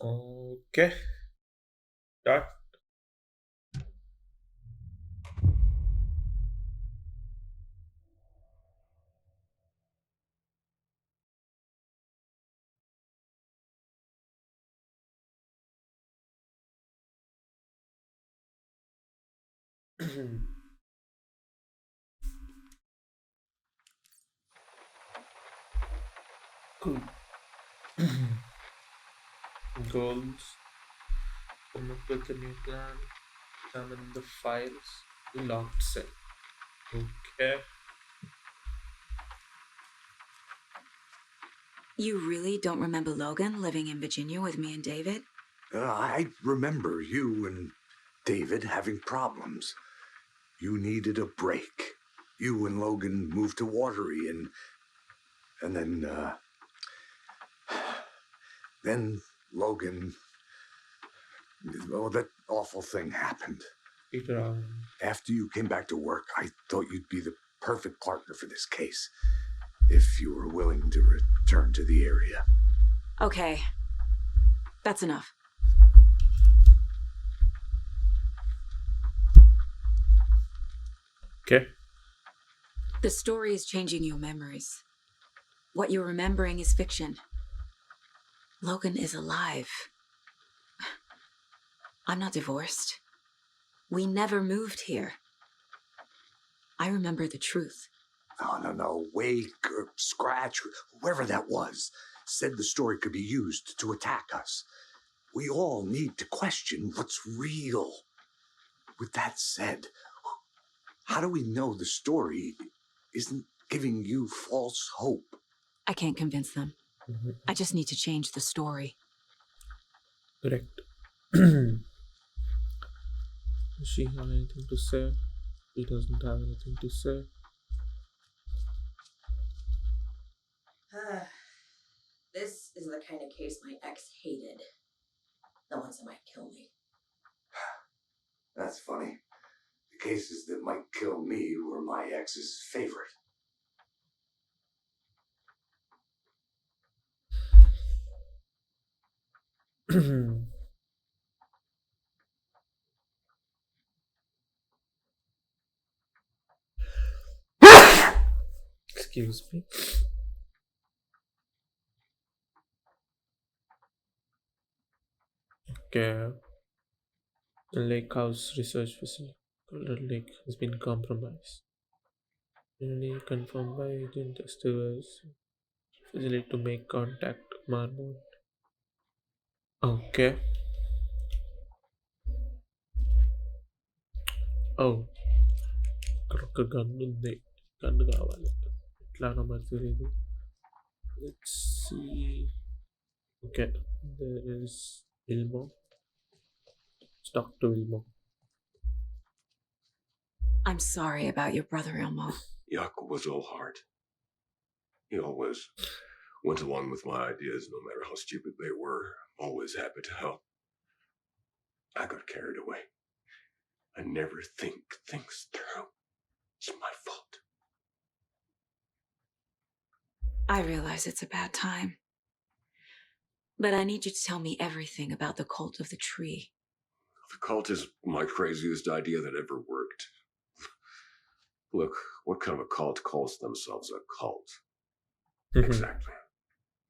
Okay, start. Cool. Goals. Come up with a new plan. Examine the files. Locked cell. Okay. You really don't remember Logan living in Virginia with me and David? I remember you and David having problems. You needed a break. You and Logan moved to Watery, and then Logan. Oh, that awful thing happened. Peter. After you came back to work, I thought you'd be the perfect partner for this case, if you were willing to return to the area. Okay. That's enough. Okay. The story is changing your memories. What you're remembering is fiction. Logan is alive. I'm not divorced. We never moved here. I remember the truth. No. Wake or Scratch, whoever that was, said the story could be used to attack us. We all need to question what's real. With that said, how do we know the story isn't giving you false hope? I can't convince them. Mhm. I just need to change the story. Correct. Does she have anything to say? He doesn't have anything to say. This is the kind of case my ex hated. The ones that might kill me. That's funny. The cases that might kill me were my ex's favorite. Excuse me. Okay. The lake house research facility. Colder Lake has been compromised. Newly confirmed by agent Estevez. Facility to make contact. Marmont. Okay. Oh. ఒక gun ఉంది. Gun కావాలి. ఎట్లానో మరి తెలియదు. Let's see. Okay. There is Wilmo. Let's talk to Wilmo. I'm sorry about your brother, Elmo. Yaakov was all heart. He always went along with my ideas, no matter how stupid they were. Always happy to help. I got carried away. I never think things through. It's my fault. I realize it's a bad time. But I need you to tell me everything about the cult of the tree. The cult is my craziest idea that ever worked. Look, what kind of a cult calls themselves a cult? Exactly.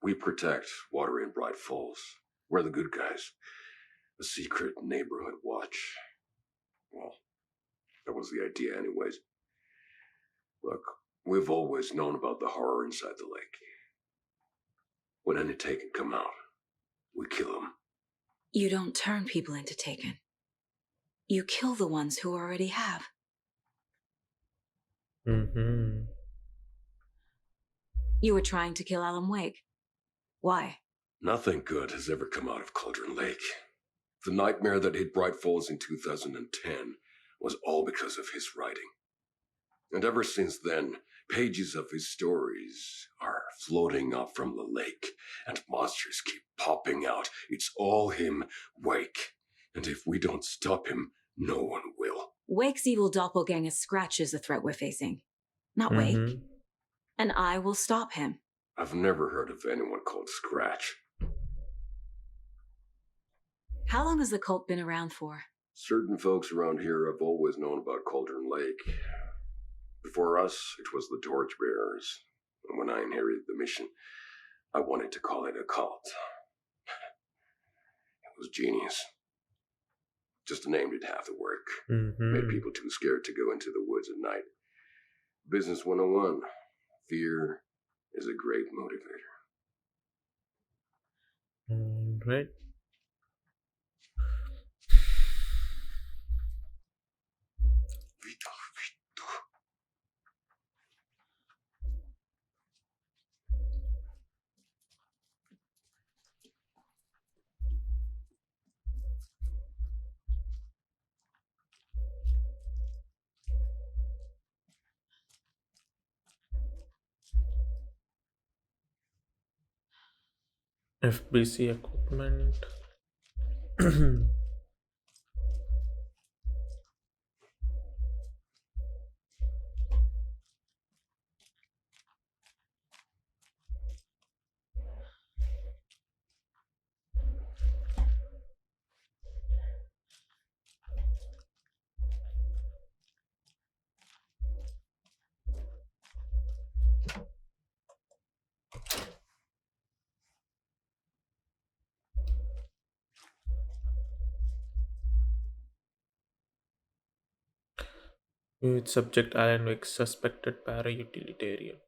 We protect Watery and Bright Falls. We're the good guys. A secret neighborhood watch. Well, that was the idea anyways. Look, we've always known about the horror inside the lake. When any Taken come out, we kill them. You don't turn people into Taken. You kill the ones who already have. Mm-hmm. You were trying to kill Alan Wake. Why? Nothing good has ever come out of Cauldron Lake. The nightmare that hit Bright Falls in 2010 was all because of his writing. And ever since then, pages of his stories are floating up from the lake, and monsters keep popping out. It's all him, Wake. And if we don't stop him, no one will. Wake's evil doppelganger Scratch is the threat we're facing, not Wake. And I will stop him. I've never heard of anyone called Scratch. How long has the cult been around for? Certain folks around here have always known about Cauldron Lake. Before us, it was the Torchbearers. And when I inherited the mission, I wanted to call it a cult. It was genius. Just a name did half the work. Made Mm-hmm. people too scared to go into the woods at night. Business 101. Fear is a great motivator. Right. FBC equipment. With subject Alan Wake suspected para-utilitarian.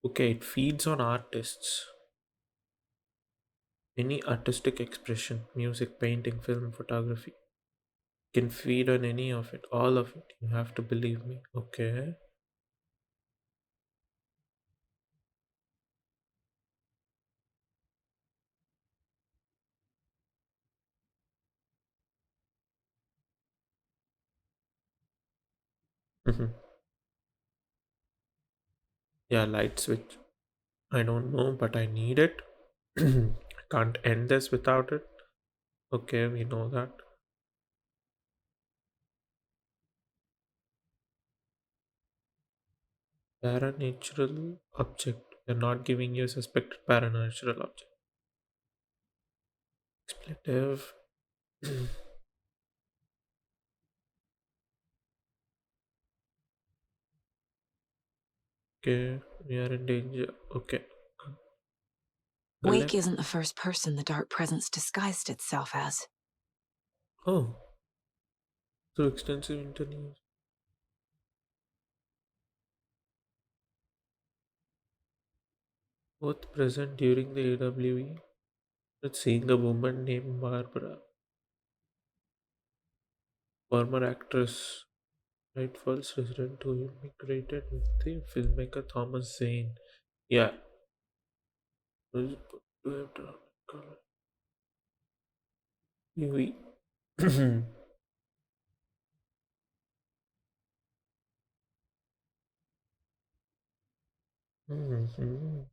Okay, it feeds on artists. Any artistic expression, music, painting, film, photography can feed on any of it, all of it. You have to believe me. Okay. Mhm. Yeah, light switch. I don't know, but I need it. I can't end this without it. Okay, we know that. Paranatural object. They're not giving you a suspected paranatural object. Expletive. Okay, we are in danger. Okay. Wake Collect. isn't the first person the dark presence disguised itself as. Oh, so extensive interviews. Both present during the AWE. Let's seeing a woman named Barbara, former actress, Night Falls resident who immigrated with the filmmaker Thomas Zane. Yeah. Was put to have drawn color. UE. Mhm.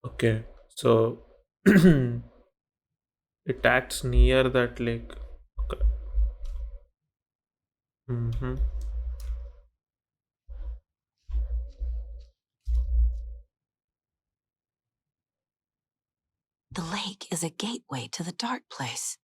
Okay, so it acts near that lake. Okay. Mm-hmm. The lake is a gateway to the dark place.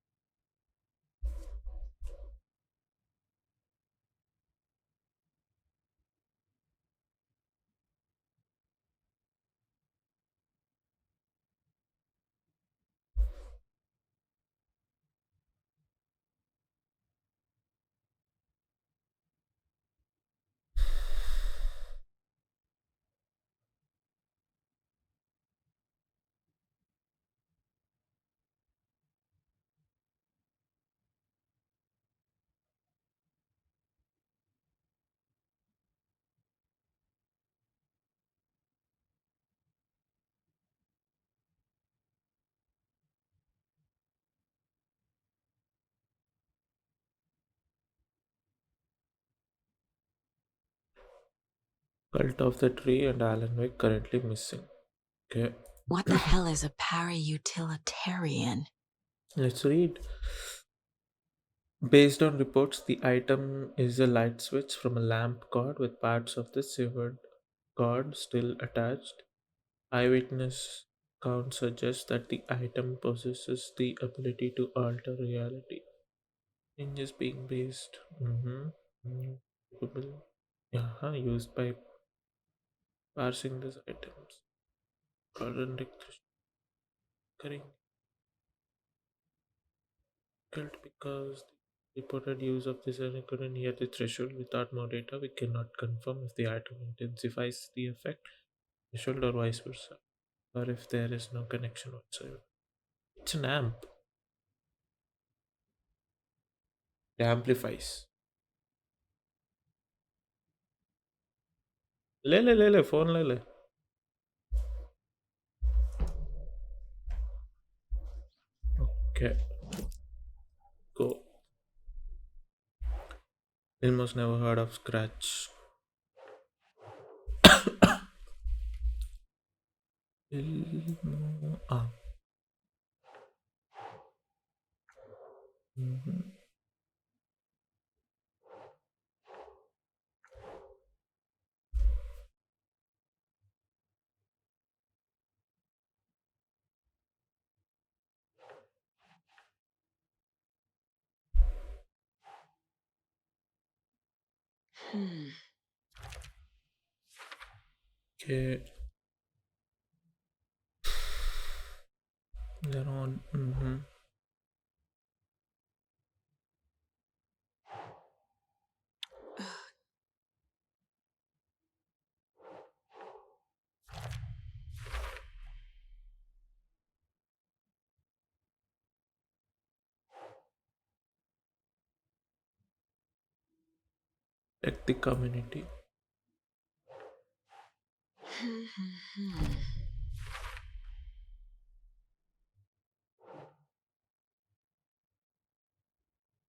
Cult of the Tree and Alan Wake currently missing. Okay, What the hell is a para-utilitarian? let's read. Based on reports, the item is a light switch from a lamp cord with parts of the severed cord still attached. Eyewitness accounts suggest that the item possesses the ability to alter reality. Changes being based. Capable. Yeah, used by parsing these items. Current recurring difficult because the reported use of this item couldn't near the threshold. Without more data, we cannot confirm if the item intensifies the effect threshold or vice versa, or if there is no connection whatsoever. It's an amp. It amplifies. ले phone ले ले. Okay, go. Almost never heard of Scratch. Ilmo. Ah. Mhm. Hmm. Okay. They're on. Check the community.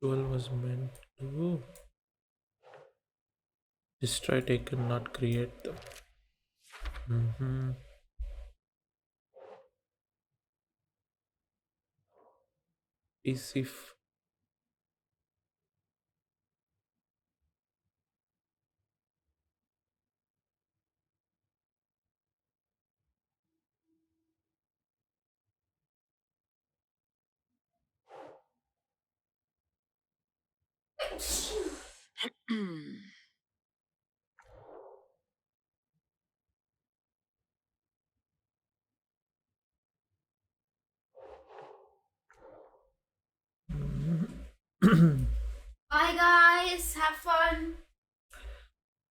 Ritual was meant to destroy, taken, not create them. Mm-hmm. Is if Bye, guys. Have fun.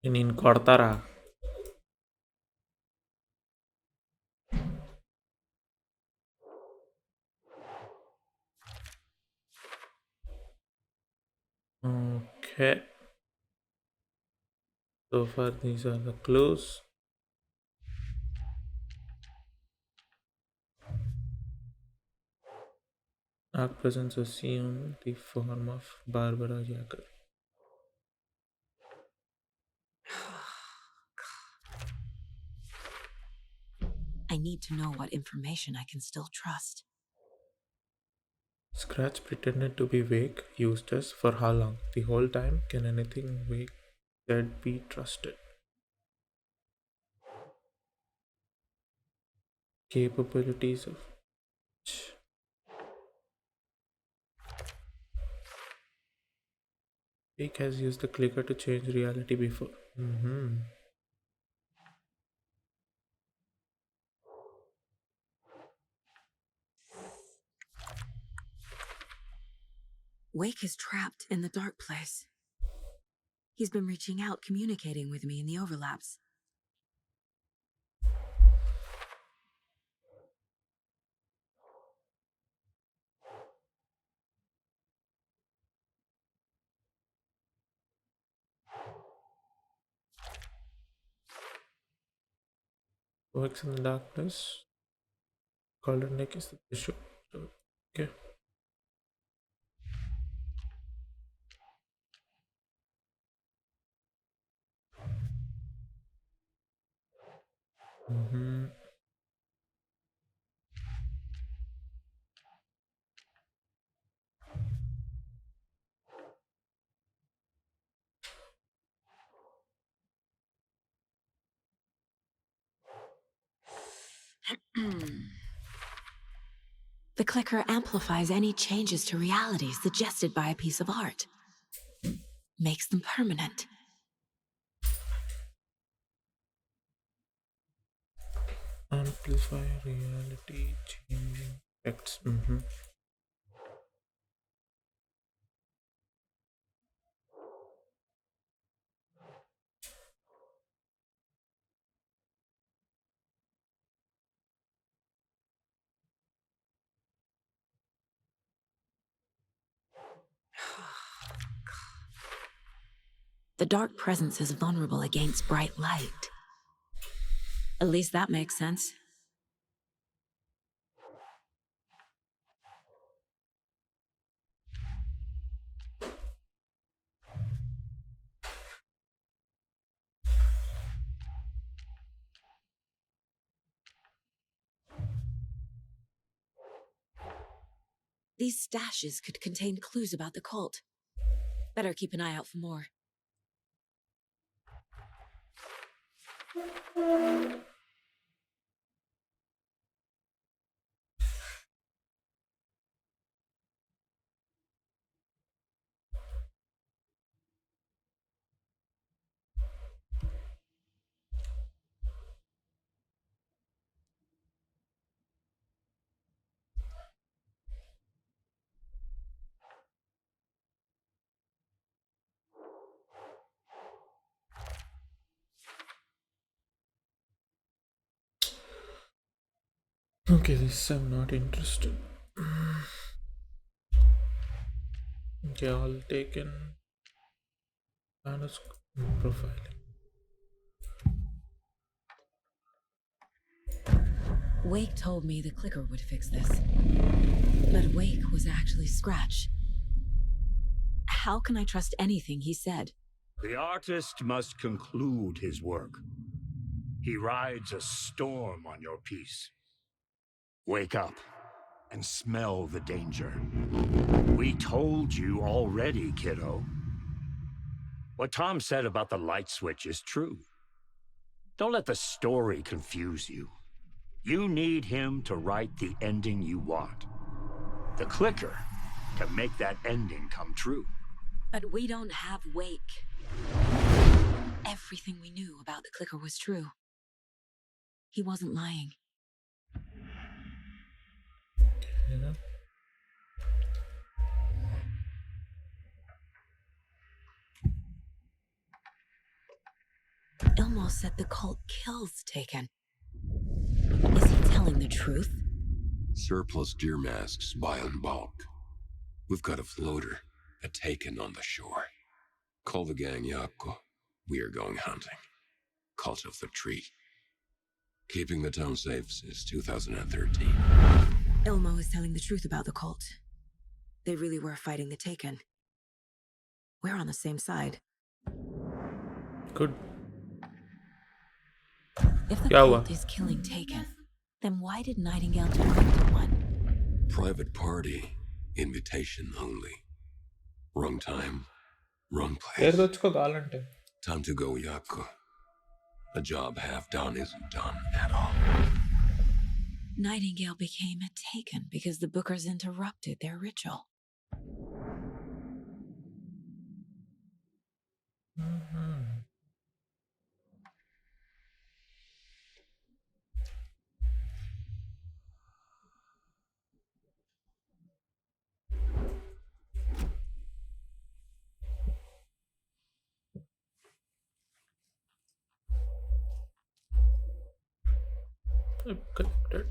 in Cortara. Okay. So far, these are the clues. Arc presence assume the form of Barbara Jagger. I need to know what information I can still trust. Scratch pretended to be vague. Used us for how long? The whole time? Can anything vague that be trusted? Capabilities of Jake has used the clicker to change reality before. Wake is trapped in the dark place. He's been reaching out, communicating with me in the overlaps. Works in the darkness. Golden Lake is the issue. So, okay. Mm-hmm. The clicker amplifies any changes to reality suggested by a piece of art, makes them permanent. Amplify reality changing effects. Mm-hmm. The dark presence is vulnerable against bright light. At least that makes sense. These stashes could contain clues about the cult. Better keep an eye out for more. Okay, this I'm not interested. Okay, I'll take in manuscript profiling. Wake told me the clicker would fix this. But Wake was actually Scratch. How can I trust anything he said? The artist must conclude his work. He rides a storm on your piece. Wake up and smell the danger. We told you already, kiddo. What Tom said about the light switch is true. Don't let the story confuse you. You need him to write the ending you want. The clicker can make that ending come true. But we don't have Wake. Everything we knew about the clicker was true. He wasn't lying. Yeah. Ilmo said the cult kills Taken. Is he telling the truth? Surplus deer masks buy in bulk. We've got a floater, a Taken on the shore. Call the gang Yako. We are going hunting. Cult of the tree. Keeping the town safe since 2013. Ilmo is telling the truth about the cult. They really were fighting the Taken. We're on the same side. Good. If the Yeah, cult is killing Taken, then why did Nightingale turn into one? Private party. Invitation only. Wrong time. Wrong Here place. తెచ్చుకో కావాలంటే. Time to go, Yako. A job half done isn't done at all. Nightingale became a Taken because the Bookers interrupted their ritual. I'm connected.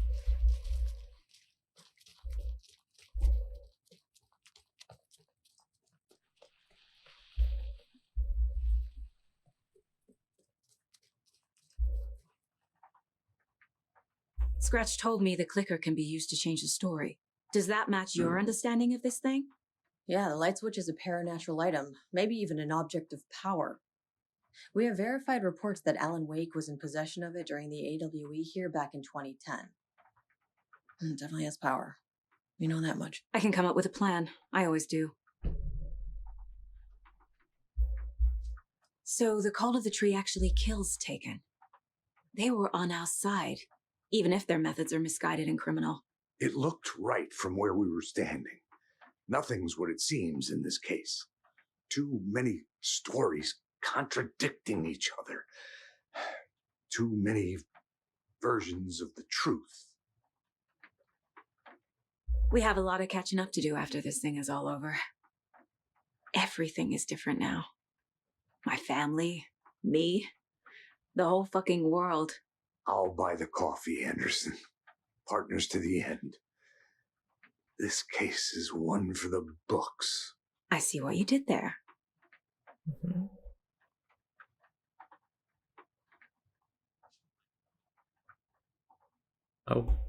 Scratch told me the clicker can be used to change the story. Does that match your understanding of this thing? Yeah, the light switch is a paranatural item, maybe even an object of power. We have verified reports that Alan Wake was in possession of it during the AWE here back in 2010. Definitely has power. We know that much. I can come up with a plan. I always do. So the Cult of the Tree actually kills Taken. They were on our side, even if their methods are misguided and criminal. It looked right from where we were standing. Nothing's what it seems in this case. Too many stories contradicting each other. Too many versions of the truth. We have a lot of catching up to do after this thing is all over. Everything is different now. My family, me, the whole fucking world. I'll buy the coffee, Anderson. Partners to the end. This case is one for the books. I see what you did there. Mhm. Oh.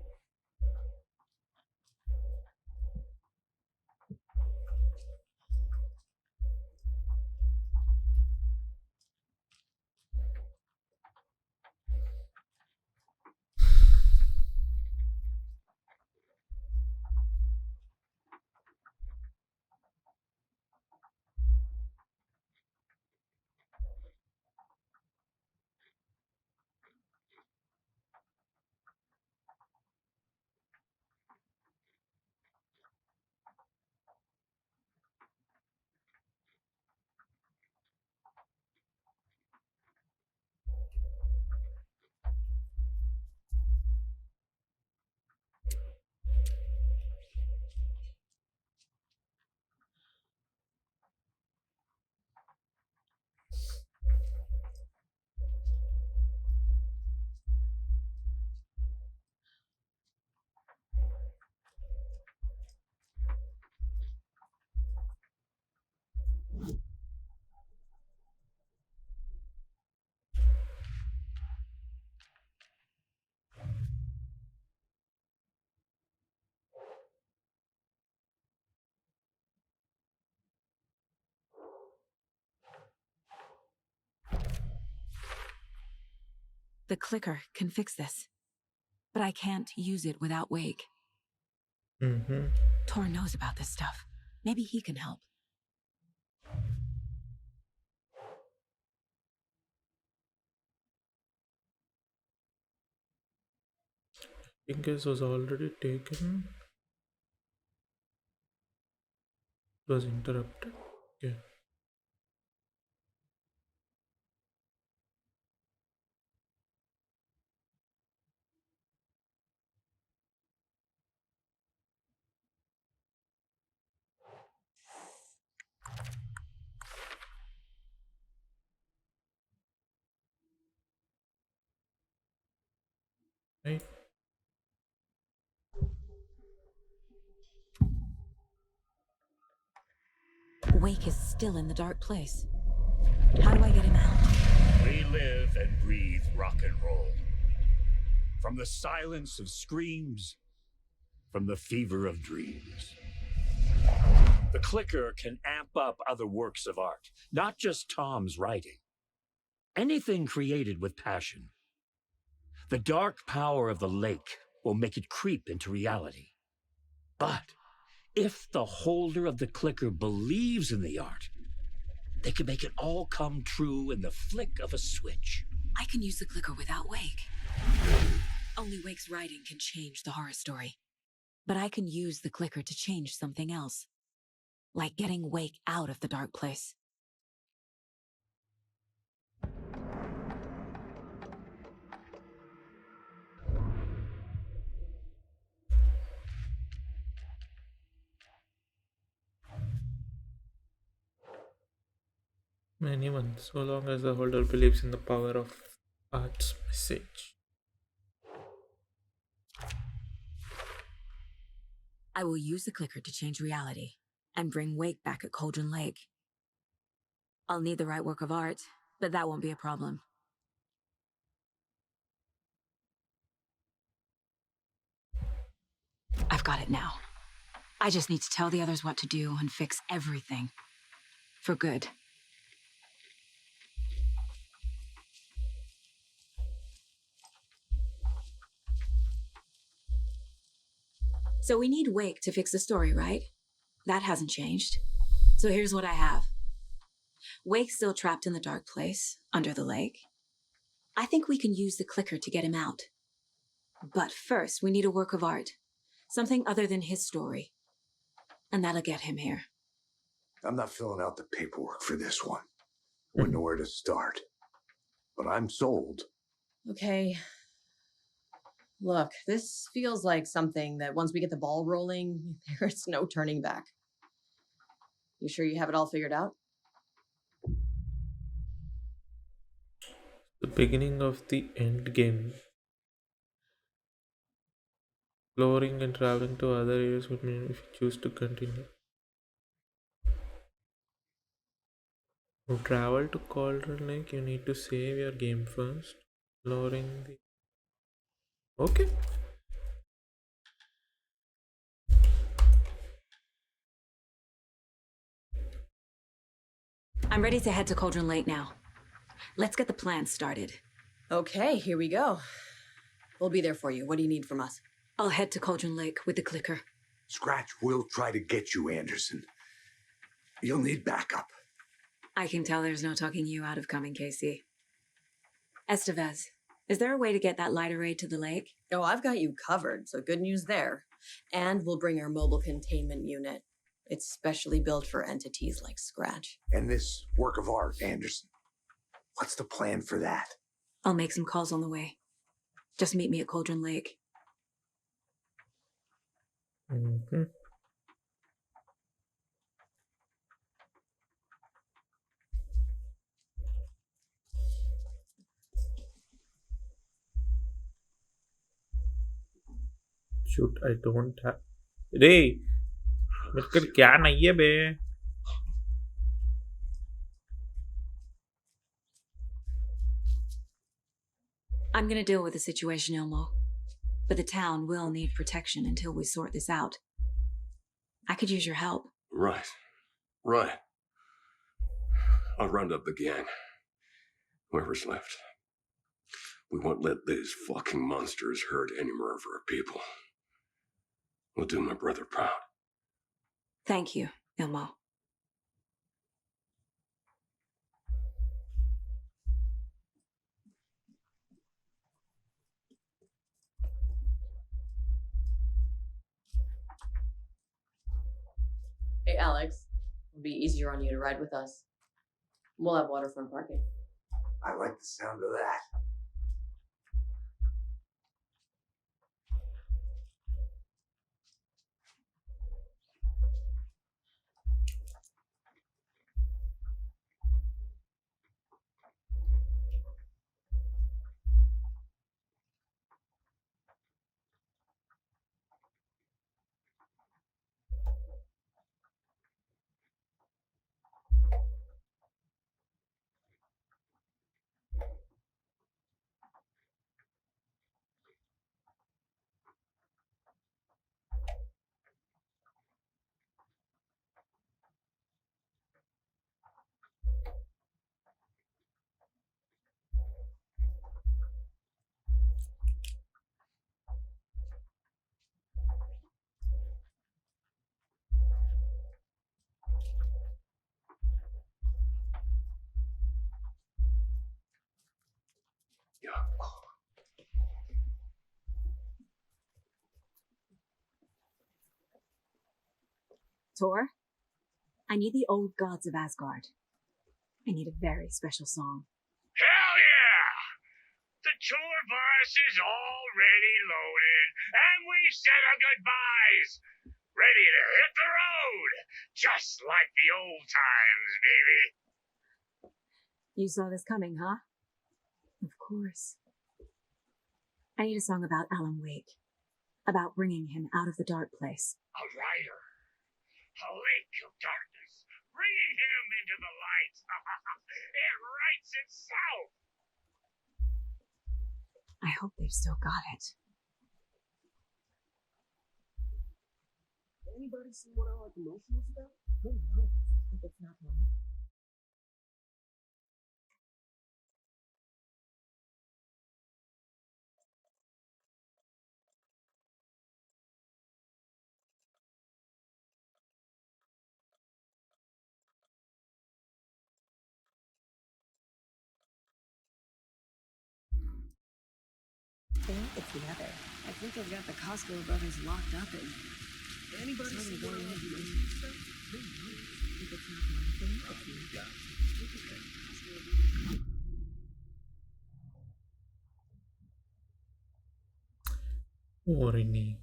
The clicker can fix this. But I can't use it without Wake. Mm-hmm. Tor knows about this stuff. Maybe he can help. Pinkers was already taken. It was interrupted. Okay. Right. Wake is still in the dark place. How do I get him out? We live and breathe rock and roll. From the silence of screams, from the fever of dreams. The clicker can amp up other works of art, not just Tom's writing. Anything created with passion. The dark power of the lake will make it creep into reality. But if the holder of the clicker believes in the art, they can make it all come true in the flick of a switch. I can use the clicker without Wake. Only Wake's writing can change the horror story. But I can use the clicker to change something else. Like getting Wake out of the dark place. Anyone, so long as the holder believes in the power of art's message. I will use the clicker to change reality and bring Wake back at Cauldron Lake. I'll need the right work of art, but that won't be a problem. I've got it now. I just need to tell the others what to do and fix everything. For good. So we need Wake to fix the story, right? That hasn't changed. So here's what I have. Wake's still trapped in the dark place, under the lake. I think we can use the clicker to get him out. But first, we need a work of art. Something other than his story. And that'll get him here. I'm not filling out the paperwork for this one. Wouldn't know where to start. But I'm sold. Okay. Look, this feels like something that once we get the ball rolling, there's no turning back. You sure you have it all figured out? The beginning of the end game. Exploring and traveling to other areas would mean if you choose to continue. To travel to Cauldron Lake, you need to save your game first. Exploring the. Okay. I'm ready to head to Cauldron Lake now. Let's get the plan started. Okay, here we go. We'll be there for you. What do you need from us? I'll head to Cauldron Lake with the clicker. Scratch will try to get you, Anderson. You'll need backup. I can tell there's no talking you out of coming, Casey. Estevez, is there a way to get that light array to the lake? Oh, I've got you covered, so good news there. And we'll bring our mobile containment unit. It's specially built for entities like Scratch. And this work of art, Anderson. What's the plan for that? I'll make some calls on the way. Just meet me at Cauldron Lake. Mm-hmm. Shoot, I don't have. रे मेरे को क्या नहीं है बे. I'm gonna deal with the situation, Ilmo. But the town will need protection until we sort this out. I could use your help. Right. Right. I'll round up the gang. Whoever's left. We won't let these fucking monsters hurt any more of our people. We'll do my brother proud. Thank you, Ilmo. Hey, Alex. It'll be easier on you to ride with us. We'll have waterfront parking. I like the sound of that. Yeah. Tor, I need the old gods of Asgard. I need a very special song. Hell yeah! The tour bus is already loaded, and we've said our goodbyes. Ready to hit the road, just like the old times, baby. You saw this coming, huh? Of course. I need a song about Alan Wake. About bringing him out of the dark place. A rider, a lake of darkness, bringing him into the light. It writes itself. I hope they've still got it. Anybody see what our commotion was about? Oh no, I think it's not one. thing, it's the other. I think I've got the Costco brothers locked up in. Anybody Totally see going one of in. these? If it's not one thing, it's the other. Or any.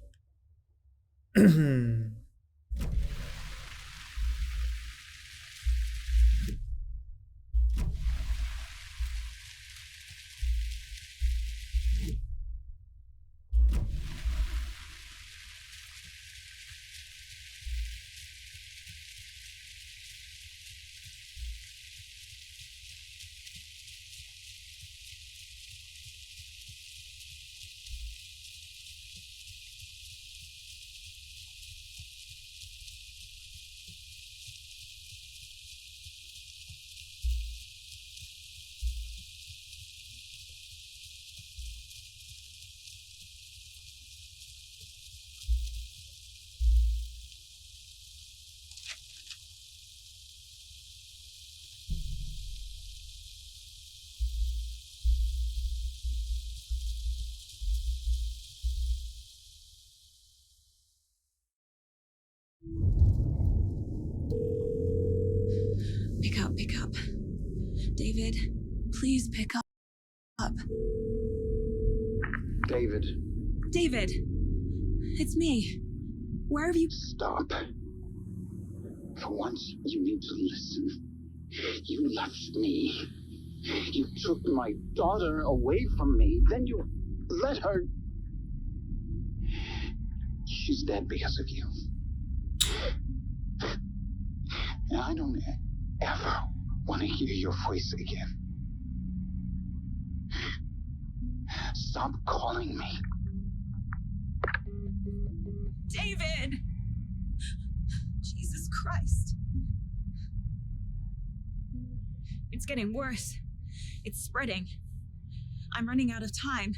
Pick up. David, please pick up. David, David! It's me. Where have you... stop. For once, you need to listen. You left me. You took my daughter away from me. Then you let her. She's dead because of you. And I don't ever want to hear your voice again. Stop calling me. David! Jesus Christ. It's getting worse. It's spreading. I'm running out of time.